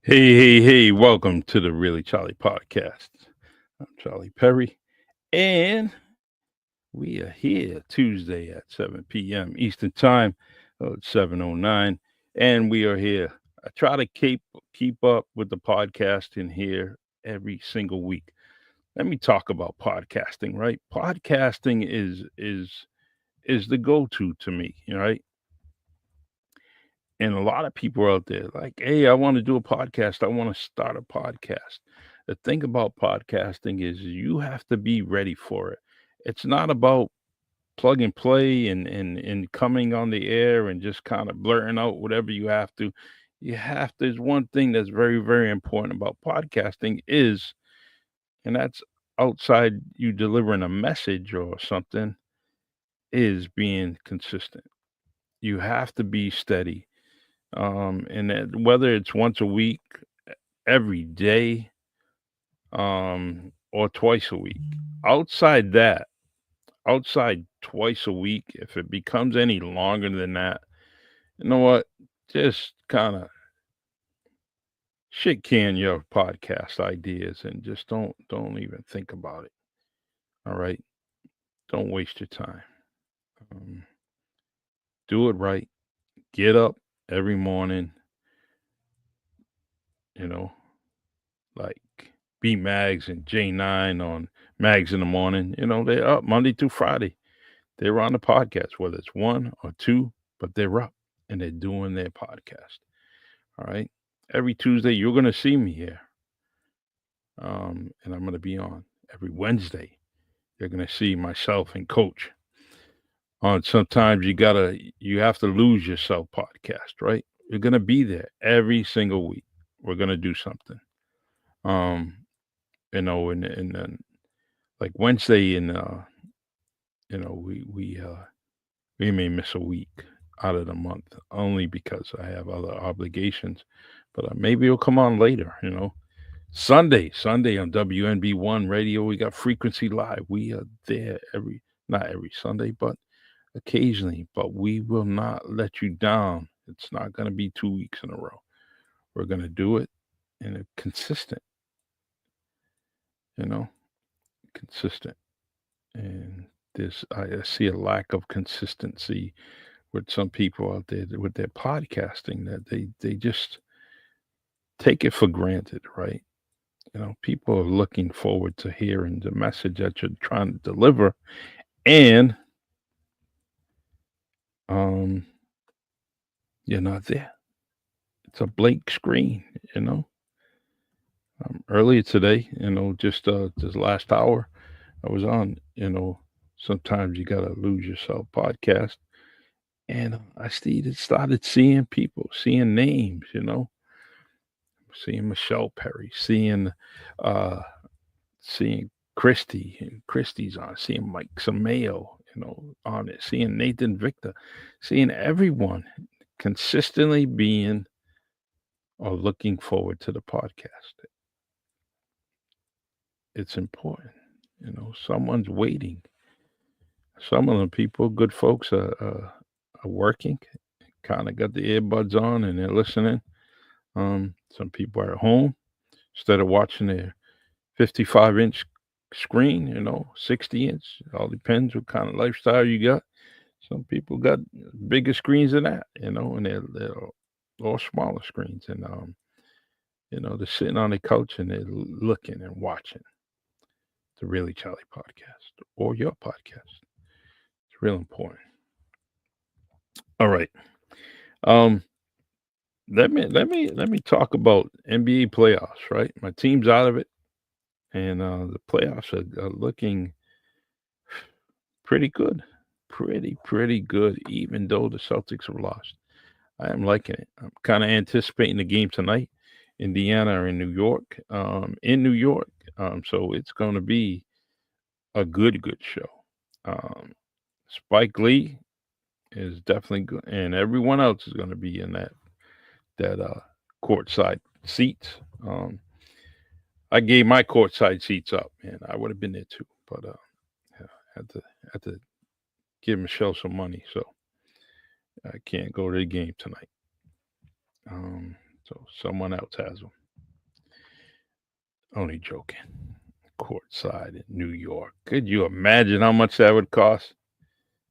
Hey, welcome to the Really Charlie podcast. I'm Charlie Perry, and we are here Tuesday at 7 p.m. Eastern Time. It's 7:09, and we are here. I try to keep up with the podcast in here every single week. Let me talk about podcasting, right? Podcasting is the go-to to me, right? And a lot of people are out there like, hey, I want to do a podcast. I want to start a podcast. The thing about podcasting is you have to be ready for it. It's not about plug and play and coming on the air and just kind of blurting out whatever you have to. There's one thing that's very, very important about podcasting is, and that's outside you delivering a message or something, is being consistent. You have to be steady. And that, whether it's once a week, every day, or twice a week. Outside that, outside twice a week, if it becomes any longer than that, you know what? Just kind of shit can your podcast ideas and just don't even think about it. All right, don't waste your time. Um, do it right. Get up every morning. You know, like B Mags and J9 on Mags in the morning. You know, they're up Monday through Friday. They're on the podcast, whether it's one or two, but they're up and they're doing their podcast. All right. Every Tuesday, you're going to see me here. And I'm going to be on every Wednesday. You're going to see myself and Coach on sometimes you have to lose yourself podcast, right? You're going to be there every single week. We're going to do something. Um, and then like Wednesday and, you know, we may miss a week out of the month only because I have other obligations, but maybe it'll come on later, Sunday on WNB1 radio, we got Frequency Live. We are there not every Sunday, but occasionally, but we will not let you down. It's not going to be 2 weeks in a row. We're going to do it and it's consistent, you know, consistent. And I see a lack of consistency with some people out there with their podcasting that they just take it for granted, right? People are looking forward to hearing the message that you're trying to deliver, and um, you're not there. It's a blank screen, you know. Earlier today, just this last hour, I was on. Sometimes you gotta lose yourself podcast, and started seeing people, seeing names, seeing Michelle Perry, uh, seeing Christy, and Christy's on, seeing Mike Sameo, on it, seeing Nathan Victor, seeing everyone consistently being or looking forward to the podcast. It's important. Someone's waiting. Some of the people, good folks, are working, kind of got the earbuds on and they're listening. Some people are at home instead of watching their 55-inch screen, 60-inch. It all depends what kind of lifestyle you got. Some people got bigger screens than that, and they're all smaller screens. And, they're sitting on the couch and they're looking and watching the Really Charlie podcast or your podcast. It's real important. All right. Um, let me talk about NBA playoffs, right? My team's out of it, and the playoffs are looking pretty good. Pretty good, even though the Celtics have lost. I am liking it. I'm kind of anticipating the game tonight. Indiana or in New York. In New York. So it's going to be a good show. Um, Spike Lee is definitely good, and everyone else is going to be in that courtside seats. Um, I gave my courtside seats up, and I would have been there too, but yeah, had to give Michelle some money, so I can't go to the game tonight. Um, So someone else has them. Only joking. Courtside in New York. Could you imagine how much that would cost?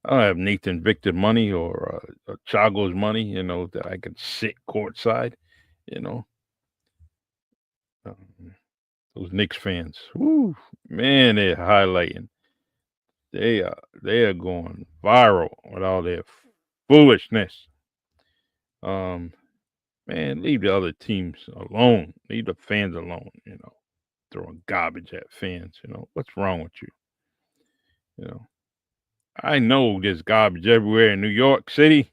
I don't have Nathan Victor money or Chago's money, that I could sit courtside. You know, um, those Knicks fans, woo, man, they're highlighting. They are going viral with all their foolishness. Um, man, leave the other teams alone. Leave the fans alone. Throwing garbage at fans. What's wrong with you? You know, I know there's garbage everywhere in New York City,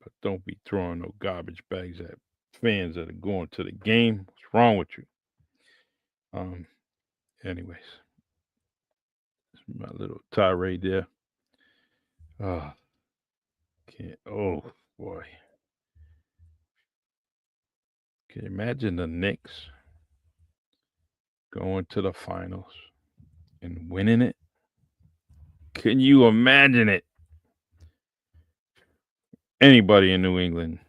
but don't be throwing no garbage bags at fans that are going to the game. What's wrong with you? Um, anyways, my little tirade there. Oh, can't. Oh boy, can you imagine the Knicks going to the finals and winning it? Can you imagine it? Anybody in New England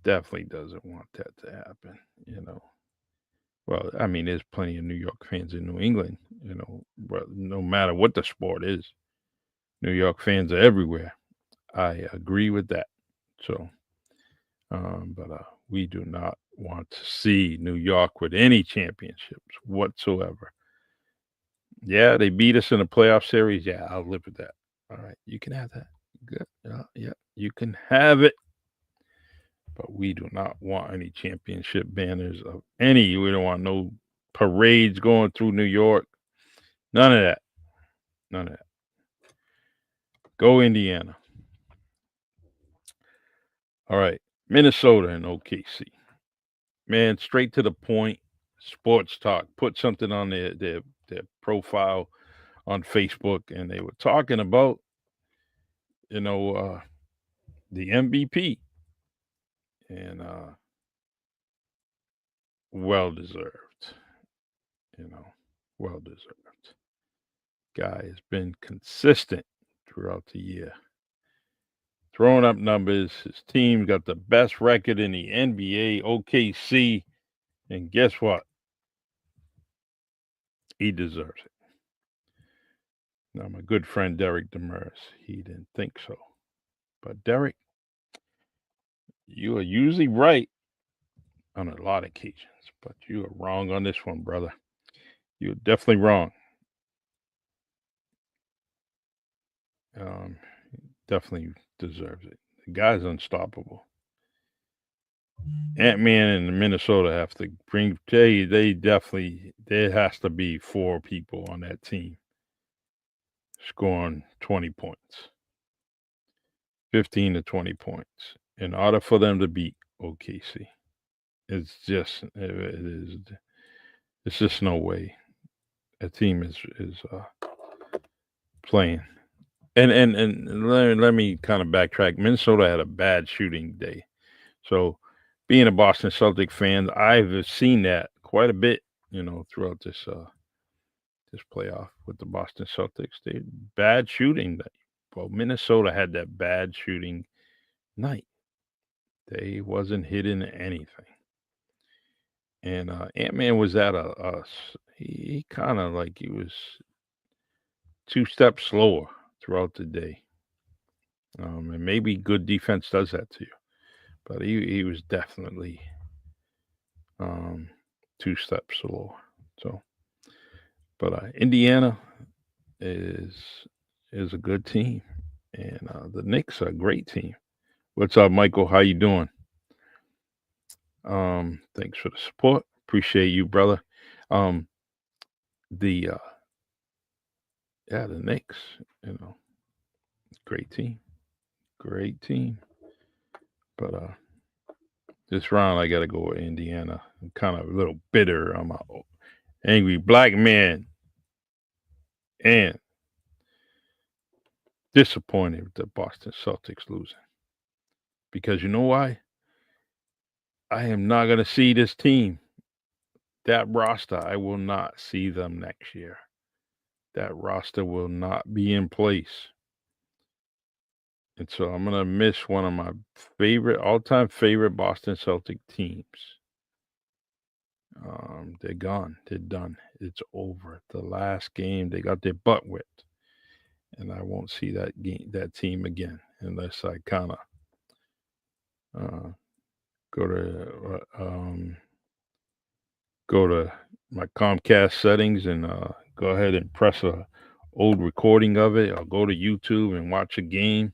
definitely doesn't want that to happen. You know. Well, I mean, there's plenty of New York fans in New England. But no matter what the sport is, New York fans are everywhere. I agree with that. So, but we do not want to see New York with any championships whatsoever. Yeah, they beat us in a playoff series. Yeah, I'll live with that. All right, you can have that. Good. Yeah, yeah, you can have it. But we do not want any championship banners of any. We don't want no parades going through New York. None of that. None of that. Go Indiana. All right. Minnesota and OKC. Man, straight to the point. Sports talk. Put something on their profile on Facebook, and they were talking about, you know, uh, the MVP, and well deserved. You know, well deserved. Guy has been consistent throughout the year, throwing up numbers. His team got the best record in the NBA, OKC, and guess what? He deserves it. Now, my good friend Derek Demers, he didn't think so. But Derek, you are usually right on a lot of occasions, but you are wrong on this one, brother. You're definitely wrong. Um, definitely deserves it. The guy's unstoppable. Ant Man and Minnesota have to bring. They definitely. There has to be four people on that team scoring 20 points, 15 to 20 points, in order for them to beat OKC. It's just it is. It's just no way a team is playing. And let me kind of backtrack. Minnesota had a bad shooting day, so being a Boston Celtic fan, I've seen that quite a bit. Throughout this playoff with the Boston Celtics, they bad shooting night. Well, Minnesota had that bad shooting night. They wasn't hitting anything, and Ant Man was at he kind of like he was 2 steps slower throughout the day. And maybe good defense does that to you, but he was definitely um, 2 steps slower. So, but Indiana is is a good team, and the Knicks are a great team. What's up, Michael? How you doing? Thanks for the support. Appreciate you, brother. Um, the yeah, the Knicks, you know, great team, great team. But this round, I got to go with Indiana. I'm kind of a little bitter. I'm a angry black man and disappointed with the Boston Celtics losing. Because you know why? I am not going to see this team, that roster. I will not see them next year. That roster will not be in place. And so I'm gonna miss one of my all-time favorite Boston Celtic teams. They're gone. They're done. It's over. The last game, they got their butt whipped, and I won't see that team again unless I kind of uh, go to go to my Comcast settings and go ahead and press a old recording of it. I'll go to YouTube and watch a game.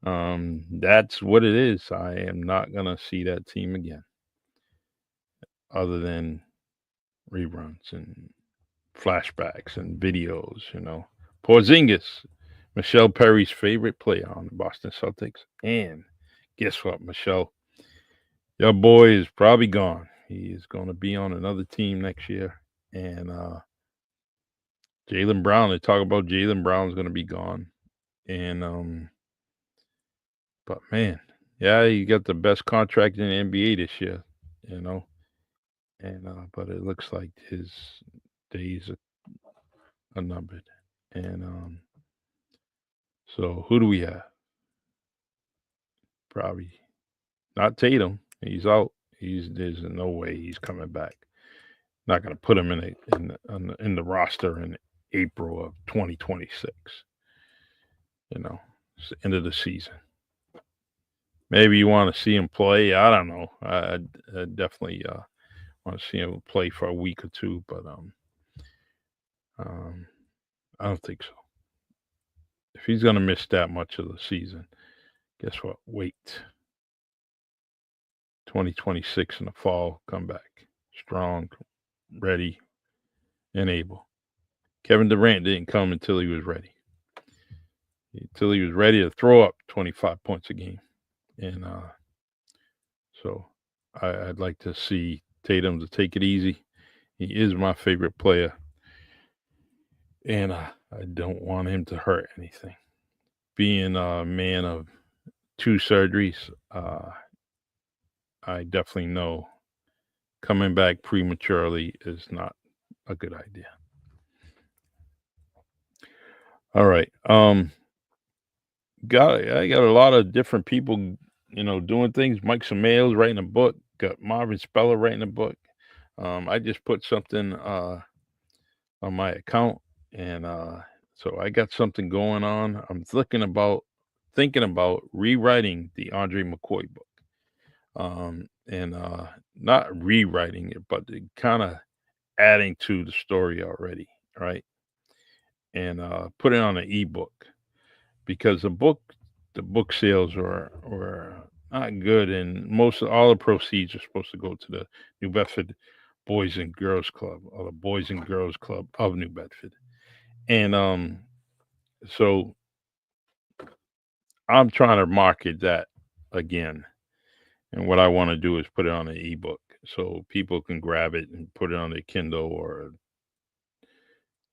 That's what it is. I am not gonna see that team again, other than reruns and flashbacks and videos. Porzingis, Michelle Perry's favorite player on the Boston Celtics, and guess what, Michelle? Your boy is probably gone. He is going to be on another team next year, and Jalen Brown. They talk about Jalen Brown's going to be gone, and but man, yeah, he got the best contract in the NBA this year, you know, and but it looks like his days are numbered, and so who do we have? Probably not Tatum. He's out. There's no way he's coming back. Not going to put him in the roster in April of 2026. It's the end of the season. Maybe you want to see him play. I don't know. I definitely want to see him play for a week or two, but um, I don't think so. If he's going to miss that much of the season, guess what? Wait. 2026 in the fall, come back strong, ready, and able. Kevin Durant didn't come until he was ready. Until he was ready to throw up 25 points a game. And so I'd like to see Tatum to take it easy. He is my favorite player. And I don't want him to hurt anything. Being a man of two surgeries, I definitely know coming back prematurely is not a good idea. All right. I got a lot of different people, doing things. Mike Samails writing a book. Got Marvin Speller writing a book. I just put something on my account, and so I got something going on. I'm thinking about rewriting the Andre McCoy book, and not rewriting it, but kind of adding to the story already, right? And put it on an ebook because the book sales were not good, and most of all the proceeds are supposed to go to the New Bedford Boys and Girls Club, or the Boys and Girls Club of New Bedford. And so I'm trying to market that again. And what I want to do is put it on an ebook so people can grab it and put it on their Kindle or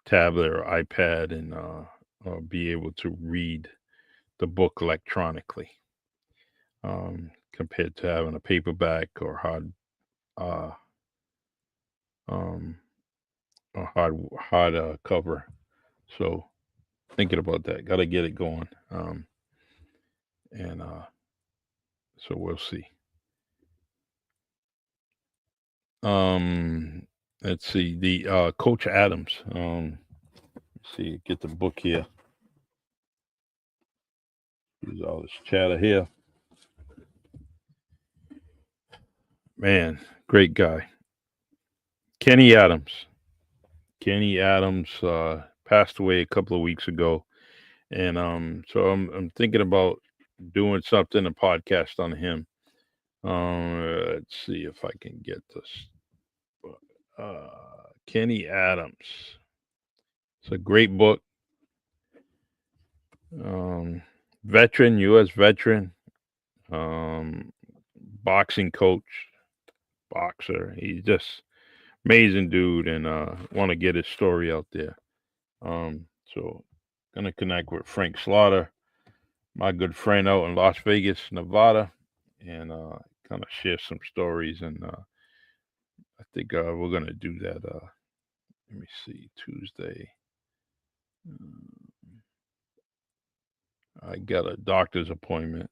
tablet or iPad, and or be able to read the book electronically, compared to having a paperback or uh, um, hard cover. So thinking about that, got to get it going, and so we'll see. Um, let's see the Coach Adams. Let's see, get the book here. Use all this chatter here. Man, great guy. Kenny Adams. Kenny Adams passed away a couple of weeks ago, and so I'm thinking about doing something, a podcast on him. Let's see if I can get this. Kenny Adams. It's a great book. Um, Veteran, U.S. veteran, um, boxing coach, boxer. He's just amazing dude, and want to get his story out there. So gonna connect with Frank Slaughter, my good friend out in Las Vegas, Nevada, and kind of share some stories. And I think we're gonna do that. Let me see, Tuesday. I got a doctor's appointment.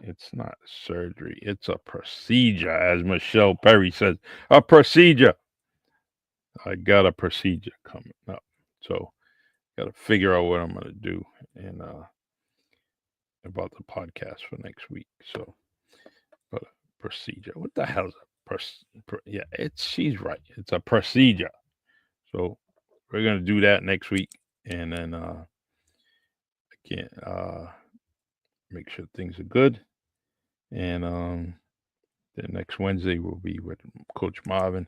It's not surgery, it's a procedure, as Michelle Perry says. A procedure. I got a procedure coming up. So got to figure out what I'm going to do and about the podcast for next week. So, but procedure. What the hell is yeah, she's right. It's a procedure. So we're going to do that next week. And then again, make sure things are good. And then next Wednesday will be with Coach Marvin.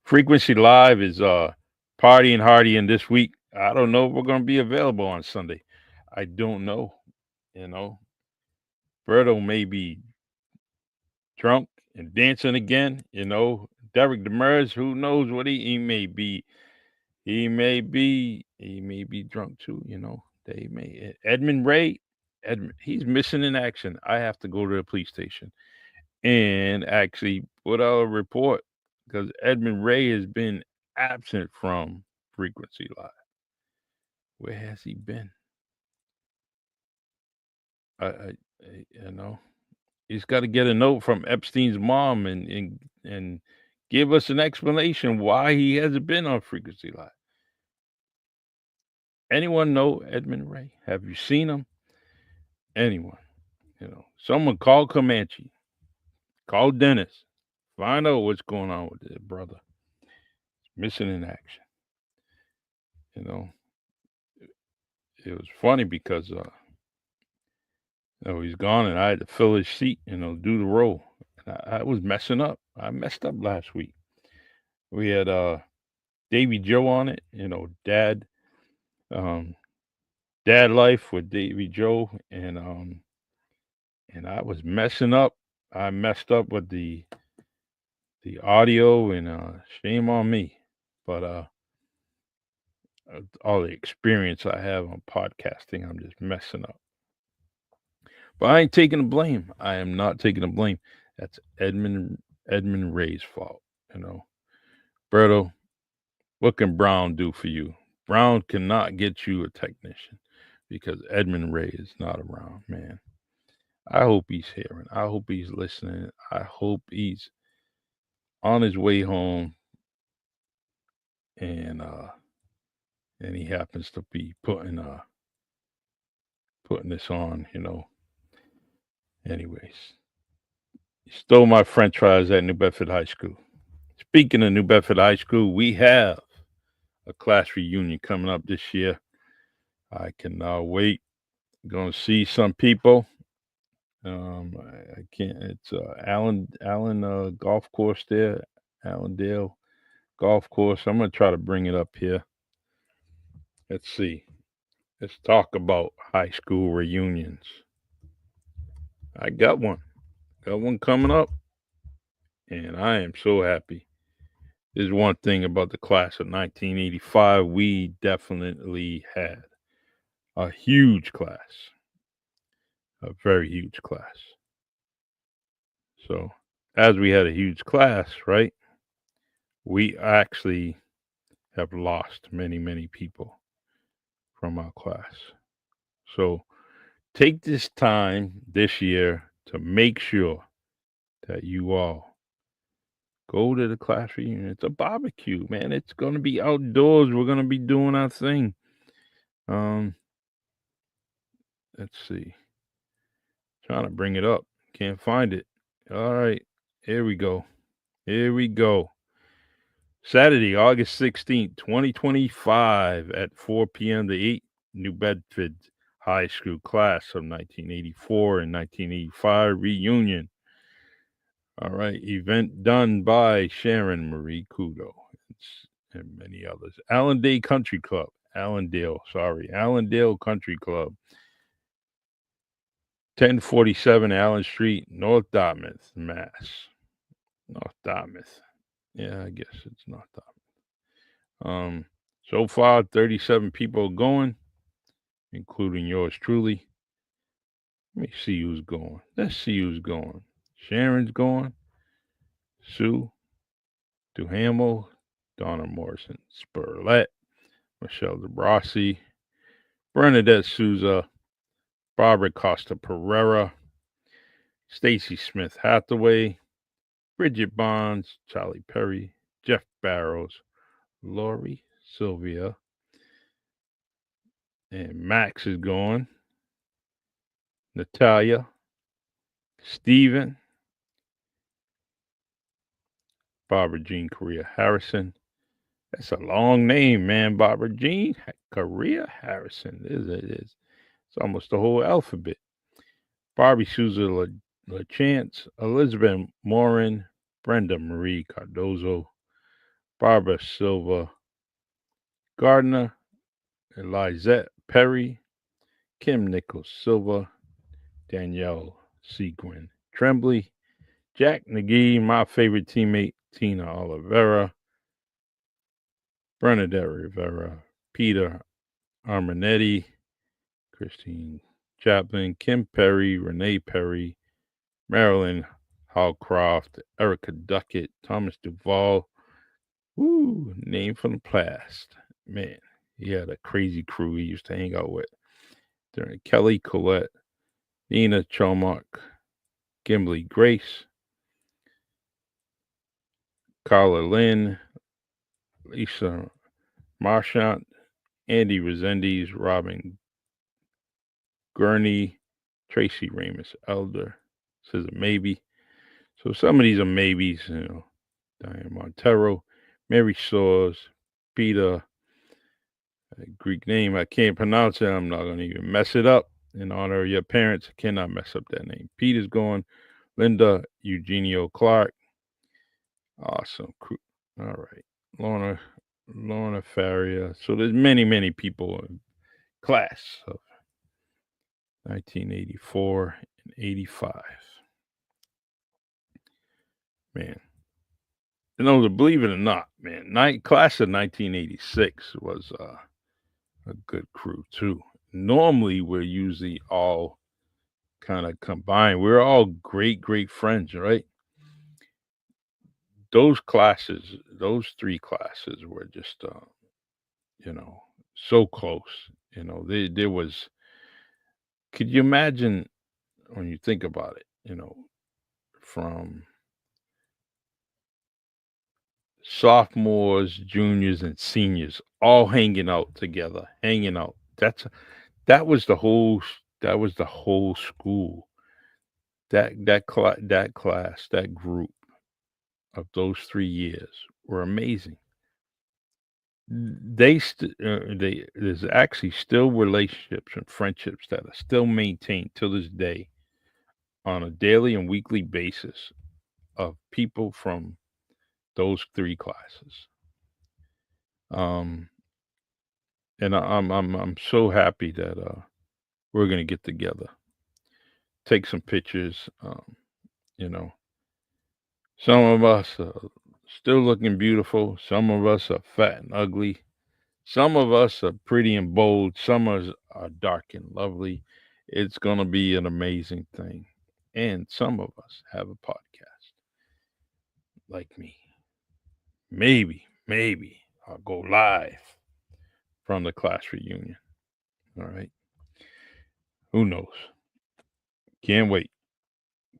Frequency Live is partying hardy in this week. I don't know if we're going to be available on Sunday. I don't know. You know, Berto may be drunk and dancing again. You know, Derek Demers, who knows what he may be. He may be drunk too. You know, they may. Edmund Ray, he's missing in action. I have to go to the police station and actually put out a report because Edmund Ray has been absent from Frequency Live. Where has he been? You know, he's got to get a note from Epstein's mom and give us an explanation why he hasn't been on Frequency Live. Anyone know Edmund Ray? Have you seen him? Anyone? You know, someone call Comanche, call Dennis, find out what's going on with their brother. Missing in action. You know, it was funny because he's gone and I had to fill his seat, do the role. And I was messing up. I messed up last week. We had Davy Joe on it, dad dad life with Davy Joe, and I was messing up. I messed up with the audio, and shame on me. But all the experience I have on podcasting, I'm just messing up. But I ain't taking the blame. I am not taking the blame. That's Edmund Ray's fault. Berto, what can Brown do for you? Brown cannot get you a technician because Edmund Ray is not around, man. I hope he's hearing. I hope he's listening. I hope he's on his way home and he happens to be putting this on. Anyways, he stole my French fries at New Bedford High School. Speaking of New Bedford High School, we have a class reunion coming up this year. I cannot wait. Going to see some people. I can't. It's Allen Golf Course there, Allendale Golf Course. I'm gonna try to bring it up here. Let's see. Let's talk about high school reunions. I got one. Got one coming up, and I am so happy. There's one thing about the class of 1985. We definitely had a huge class, a very huge class. So, as we had a huge class, right, we actually have lost many, many people from our class. So, take this time this year to make sure that you all go to the class reunion. It's a barbecue, man. It's going to be outdoors. We're going to be doing our thing. Um, let's see. Trying to bring it up. Can't find it. All right. Here we go. Here we go. Saturday, August 16th, 2025 at 4 p.m. The 8 New Bedford High School class of 1984 and 1985 reunion. All right. Event done by Sharon Marie Kudo and many others. Allendale Country Club. Allendale Country Club. 1047 Allen Street, North Dartmouth, Mass. North Dartmouth. Yeah, I guess it's North Dartmouth. So far, 37 people going, including yours truly. Let me see who's going. Let's see who's going. Sharon's going. Sue, Duhamel, Donna Morrison, Spurlett, Michelle DeBrossi, Bernadette Souza, Barbara Costa Pereira, Stacy Smith Hathaway, Bridget Bonds, Charlie Perry, Jeff Barrows, Lori Sylvia, and Max is gone. Natalia, Steven, Barbara Jean Correa Harrison. That's a long name, man. Barbara Jean Correa Harrison. It is. It's almost the whole alphabet. Barbie Souza LaChance, Elizabeth Morin, Brenda Marie Cardozo, Barbara Silva Gardner, Elizette Perry, Kim Nichols Silva, Danielle Seguin Tremblay, Jack McGee, my favorite teammate, Tina Oliveira, Bernadette Rivera, Peter Armanetti, Christine Chaplin, Kim Perry, Renee Perry, Marilyn Hallcroft, Erica Duckett, Thomas Duvall. Woo, name from the past. Man, he had a crazy crew he used to hang out with. During Kelly Collette, Nina Chomark, Gimli Grace, Carla Lynn, Lisa Marchant, Andy Resendiz, Robin Gurney, Tracy Ramus Elder. Says a maybe. So some of these are maybes, Diane Montero, Mary Soares, Peter, a Greek name. I can't pronounce it. I'm not going to even mess it up. In honor of your parents, I cannot mess up that name. Peter's gone. Linda Eugenio Clark. Awesome. All right. Lorna Faria. So there's many, many people in class of 1984 and 85. Man. Believe it or not, man, class of 1986 was a good crew too. Normally, we're usually all kind of combined. We're all great, great friends, right? Those three classes were just, you know, so close. There was. Could you imagine when you think about it? From sophomores, juniors, and seniors all hanging out together, hanging out. That was the whole. That was the whole school. That class, that group of those 3 years were amazing. There's actually still relationships and friendships that are still maintained to this day on a daily and weekly basis of people from those three classes. Um, and I'm so happy that we're gonna get together, take some pictures. You know, some of us are still looking beautiful. Some of us are fat and ugly. Some of us are pretty and bold. Some of us are dark and lovely. It's going to be an amazing thing. And some of us have a podcast like me. Maybe I'll go live from the class reunion. All right. Who knows? Can't wait.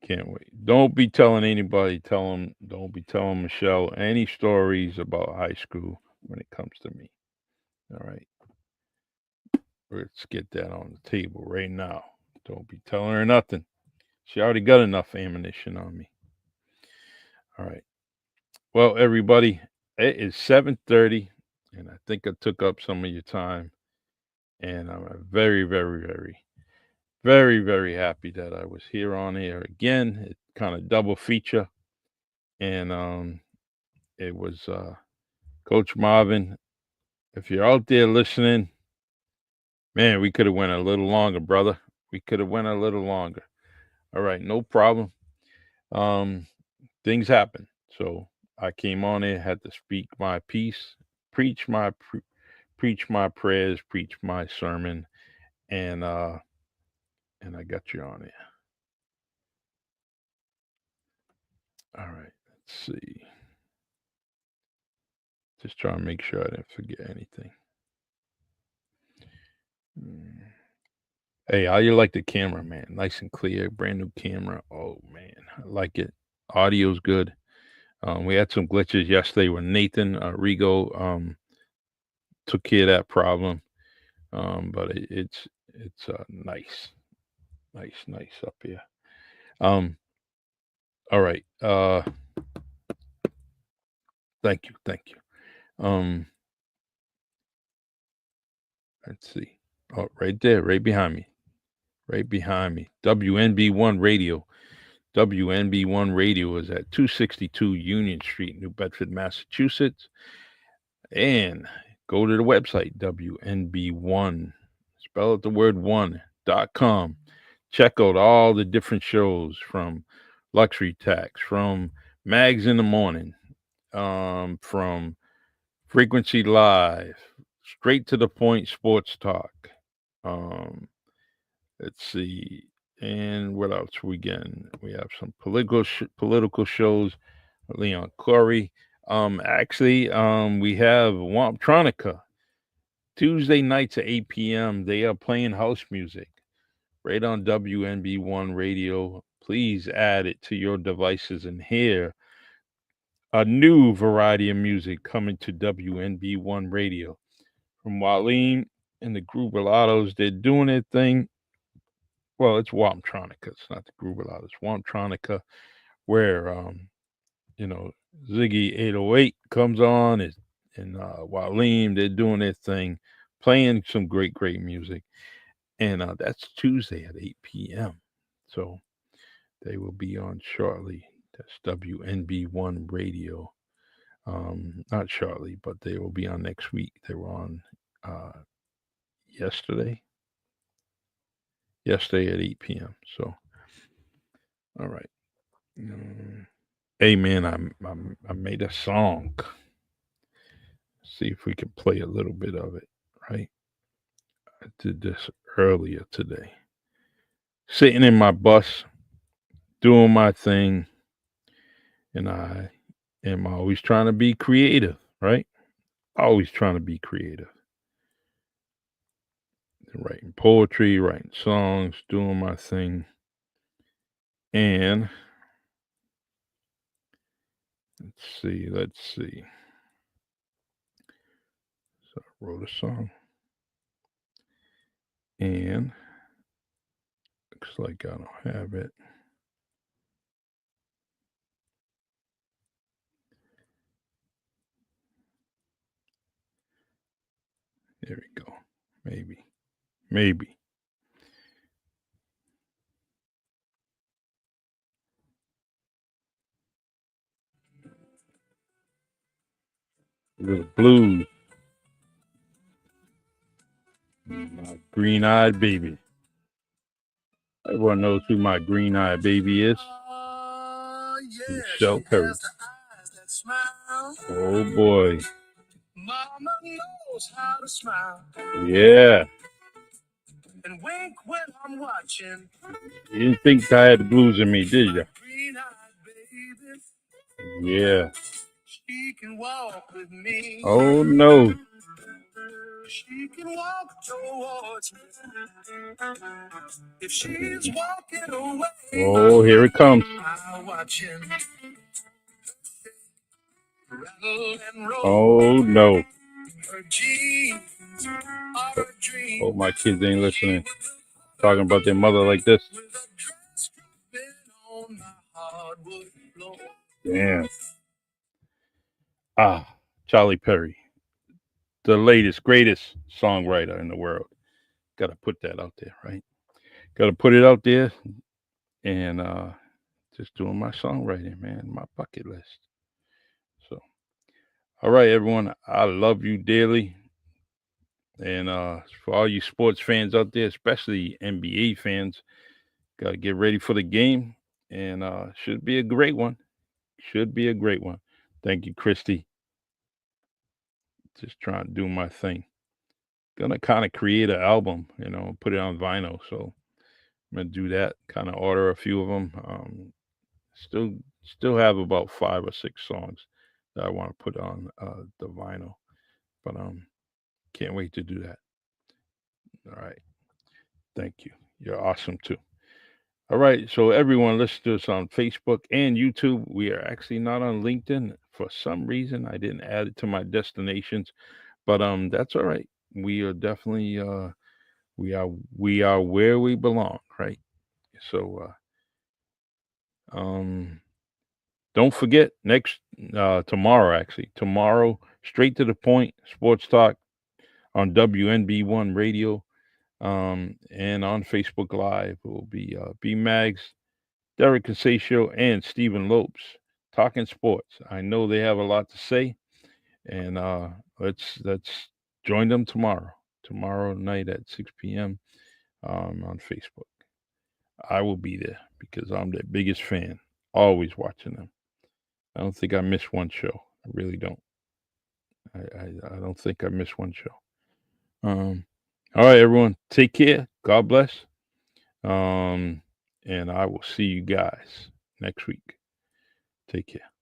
Can't wait. Don't be telling anybody, don't be telling Michelle any stories about high school when it comes to me. All right. Let's get that on the table right now. Don't be telling her nothing. She already got enough ammunition on me. All right. Well, everybody, it is 7:30, and I think I took up some of your time. And I'm very, very, very, very, very happy that I was here on air again. It kind of double feature, and it was Coach Marvin. If you're out there listening, man, we could have went a little longer, brother. We could have went a little longer. All right, no problem. Um, Things happen. So I came on there, had to speak my piece, preach my preach my prayers, preach my sermon, and I got you on it. All right, let's see. Just trying to make sure I didn't forget anything. Hmm. Hey, how you like the camera, man? Nice and clear, brand new camera. Oh man, I like it. Audio's good. We had some glitches yesterday when Nathan Rigo took care of that problem. But it's nice, nice up here. Um, all right. Thank you, thank you. Let's see. Oh, right there, right behind me, right behind me. WNB1 Radio. WNB1 Radio is at 262 Union Street, New Bedford, Massachusetts. And go to the website, WNB1, spell it the word one.com. Check out all the different shows from Luxury Tax, from Mags in the Morning, from Frequency Live, Straight to the Point Sports Talk. Um, let's see. And what else we getting? We have some political shows. Leon Corey. We have Wamptronica Tuesday nights at 8 p.m. They are playing house music right on WNB1 Radio. Please add it to your devices and hear a new variety of music coming to WNB1 Radio from Waleem and the Groovalados. They're doing their thing. Well, it's Wamptronica. It's not the Groovalados. Wamptronica, where you know, Ziggy 808 comes on and Waleem, they're doing their thing, playing some great music. And that's Tuesday at 8 p.m. So they will be on shortly. That's WNB1 Radio. Not shortly, but they will be on next week. They were on uh, yesterday. Yesterday at 8 p.m. So, all right. Hey, man, I made a song. See if we can play a little bit of it, right? I did this earlier today. Sitting in my bus, doing my thing, and I am always trying to be creative, right? Always trying to be creative. Writing poetry, writing songs, doing my thing. And let's see. So I wrote a song. And looks like I don't have it. There we go. Maybe. Maybe. The blues. My green eyed baby. Everyone knows who my green eyed baby is. Michelle Perry. Oh boy. Mama knows how to smile. Yeah. And wink when I'm watching. You didn't think I had the blues in me, did you? Yeah. She can walk with me. Oh no. She can walk towards me. If she's walking away. Oh, here it comes. I'll watch him. Rattle and roll. Oh no. Her jeans are a dream. Oh, my kids ain't listening. Talking about their mother like this. Damn. Charlie Perry, the latest, greatest songwriter in the world. Got to put that out there, right? Got to put it out there, and just doing my songwriting, man, my bucket list. So, all right, everyone, I love you dearly, and for all you sports fans out there, especially NBA fans, got to get ready for the game, and should be a great one. Should be a great one. Thank you, Christy. Just trying to do my thing. Gonna kind of create an album, put it on vinyl. So I'm gonna do that. Kind of order a few of them. Still have about 5 or 6 songs that I want to put on the vinyl, but can't wait to do that. All right. Thank you. You're awesome too. All right. So everyone listen to us on Facebook and YouTube. We are actually not on LinkedIn. For some reason I didn't add it to my destinations, but that's all right. We are definitely we are where we belong, right? So um don't forget next tomorrow actually. Tomorrow, straight to the point, sports talk on WNB1 radio, and on Facebook Live will be B Mags, Derek Casatio, and Stephen Lopes talking sports. I know they have a lot to say, and let's join them tomorrow night at 6 p.m. On Facebook. I will be there because I'm their biggest fan. Always watching them. I don't think I miss one show. I really don't. I don't think I miss one show. Um, all right, everyone. Take care. God bless. Um, and I will see you guys next week. Take care.